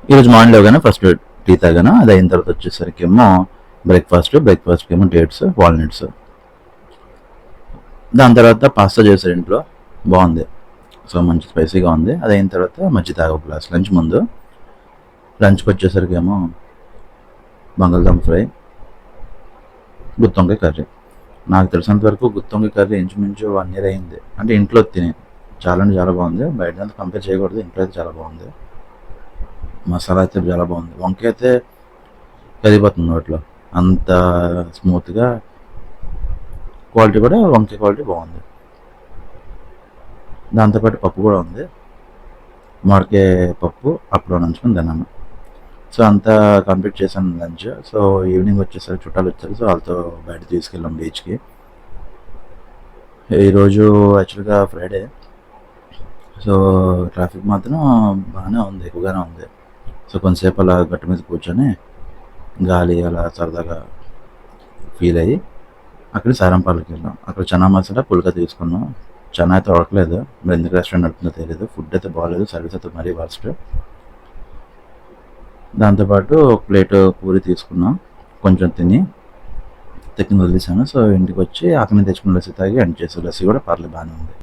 ఈరోజు మార్నింగ్ లేవగానే first tea తాగాను. అది అయిన తర్వాత వచ్చేసరికి ఏమో బ్రేక్ఫాస్ట్కి ఏమో డేట్స్, వాల్నట్స్. దాని తర్వాత పాస్తా చేశారు ఇంట్లో, బాగుంది. సో మంచి స్పైసీగా ఉంది. అది అయిన తర్వాత మజ్జిగ తాగా ఒక గ్లాస్ లంచ్ ముందు. లంచ్కి వచ్చేసరికి ఏమో బంగాళదుంప ఫ్రై, గుత్తొంకాయ కర్రీ. నాకు తెలిసినంత వరకు గుత్తొంకాయ కర్రీ ఇంచుమించు 1 year అయింది, అంటే ఇంట్లో తిని. చాలా అంటే చాలా బాగుంది, బయట కంపేర్ చేయకూడదు, ఇంట్లో అయితే చాలా బాగుంది. మసాలా అయితే చాలా బాగుంది. వంకాయ అయితే కరిగిపోతుంది నోట్లో, అంత స్మూత్గా. క్వాలిటీ కూడా, వంకాయ క్వాలిటీ బాగుంది. దాంతోపాటు పప్పు కూడా ఉంది, మామిడికాయ పప్పు అప్పుడు నంచుకొని తిన్నాను. సో అంతా కంప్లీట్ చేశాను లంచ్. సో ఈవినింగ్ వచ్చేసరికి చుట్టాలు వచ్చారు, సో వాళ్ళతో బయట తీసుకెళ్ళాం బీచ్కి. ఈరోజు యాక్చువల్గా ఫ్రైడే, సో ట్రాఫిక్ మాత్రం బాగానే ఉంది, ఎక్కువగానే ఉంది. సో కొంతసేపు అలా గట్టు మీద కూర్చొని గాలి అలా సరదాగా ఫీల్ అయ్యి అక్కడ సారంపాలకి వెళ్ళాం. అక్కడ చనా మసాలా పుల్కా తీసుకున్నాం. చనా అయితే ఉడకలేదు, మరి ఎందుకు రెస్టారెంట్ నడుతుందో తెలియదు. ఫుడ్ అయితే బాగాలేదు, సర్వీస్ అయితే మరీ వర్స్ట్. దాంతోపాటు ఒక ప్లేట్ పూరి తీసుకున్నాం, కొంచెం తిని వదిలేసాను. సో ఇంటికి వచ్చి అక్కడనే తెచ్చుకున్న లస్సీ తాగి ఎండ్ చేసాను. లస్సీ కూడా పర్లేదు, బాగానే ఉంది.